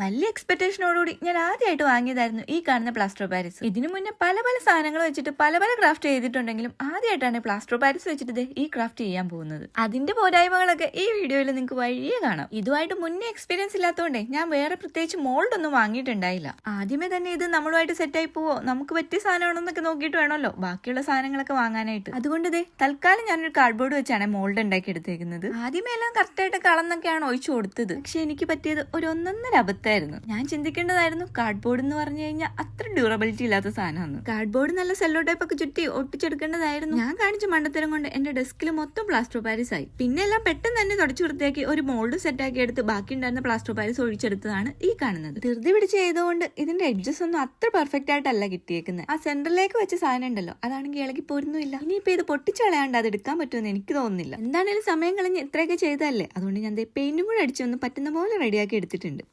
വലിയ എക്സ്പെക്ടേഷനോടുകൂടി ഞാൻ ആദ്യമായിട്ട് വാങ്ങിയതായിരുന്നു ഈ കാണുന്ന പ്ലാസ്റ്റർ പാരീസ്. ഇതിനു മുന്നേ പല പല സാധനങ്ങൾ വെച്ചിട്ട് പല പല ക്രാഫ്റ്റ് ചെയ്തിട്ടുണ്ടെങ്കിലും ആദ്യമായിട്ടാണ് പ്ലാസ്റ്റർ പാരീസ് വെച്ചിട്ട് ഈ ക്രാഫ്റ്റ് ചെയ്യാൻ പോകുന്നത്. അതിന്റെ പോരായ്മകളൊക്കെ ഈ വീഡിയോയിൽ നിങ്ങൾക്ക് വഴിയേ കാണാം. ഇതുമായിട്ട് മുന്നേ എക്സ്പീരിയൻസ് ഇല്ലാത്തതുകൊണ്ടേ ഞാൻ വേറെ പ്രത്യേകിച്ച് മോൾഡ് ഒന്നും വാങ്ങിയിട്ടുണ്ടായില്ല. ആദ്യമേ തന്നെ ഇത് നമ്മളുമായിട്ട് സെറ്റായി പോവോ, നമുക്ക് പറ്റിയ സാധനമാണെന്നൊക്കെ നോക്കിയിട്ട് വേണമല്ലോ ബാക്കിയുള്ള സാധനങ്ങളൊക്കെ വാങ്ങാനായിട്ട്. അതുകൊണ്ട് തൽക്കാലം ഞാനൊരു കാർഡ്ബോർഡ് വെച്ചാണ് മോൾഡ് ഉണ്ടാക്കി എടുത്തേക്കുന്നത്. ആദ്യമേ എല്ലാം കറക്റ്റായിട്ട് കളന്നൊക്കെയാണ് ഒഴിച്ചു കൊടുത്തത്. പക്ഷെ എനിക്ക് പറ്റിയത് ഒരു ഒന്നൊന്നര അബദ്ധം. ഞാൻ ചിന്തിക്കേണ്ടതായിരുന്നു കാർഡ്ബോർഡ് എന്ന് പറഞ്ഞു കഴിഞ്ഞാൽ അത്ര ഡ്യൂറബിലിറ്റി ഇല്ലാത്ത സാധനമാണ്. കാർഡ്ബോർഡ് നല്ല സെല്ലോ ടൈപ്പ് ഒക്കെ ചുറ്റി ഒട്ടിച്ചെടുക്കേണ്ടതായിരുന്നു. ഞാൻ കാണിച്ച മണ്ടത്തരം കൊണ്ട് എന്റെ ഡെസ്കിൽ മൊത്തം പ്ലാസ്റ്റർ പാരീസ് ആയി. പിന്നെ എല്ലാം പെട്ടെന്ന് തന്നെ തുടച്ചു വൃത്തിയാക്കി ഒരു മോൾഡ് സെറ്റാക്കി എടുത്ത് ബാക്കി ഉണ്ടായിരുന്ന പ്ലാസ്റ്റർ പാരീസ് ഒഴിച്ചെടുത്തതാണ് ഈ കാണുന്നത്. ധൃതി പിടിച്ച് ചെയ്തുകൊണ്ട് ഇതിന്റെ എഡ്ജസ് ഒന്നും അത്ര പെർഫെക്റ്റ് ആയിട്ടല്ല കിട്ടിയേക്കുന്നത്. ആ സെന്ററിലേക്ക് വെച്ച സാധനം ഉണ്ടല്ലോ അതാണെങ്കിൽ ഇളകി പോരുന്നില്ല. ഇനിയിപ്പോ ഇത് പൊട്ടിച്ചളയാണ്ട് അത് എടുക്കാൻ പറ്റുമെന്ന് എനിക്ക് തോന്നുന്നില്ല. എന്താണേലും സമയം കളഞ്ഞ് ഇത്രയൊക്കെ ചെയ്തതല്ലേ, അതുകൊണ്ട് ഞാൻ പെയിന്റും കൂടെ അടിച്ചൊന്ന് പറ്റുന്ന പോലെ റെഡിയാക്കി എടുത്തിട്ടുണ്ട്.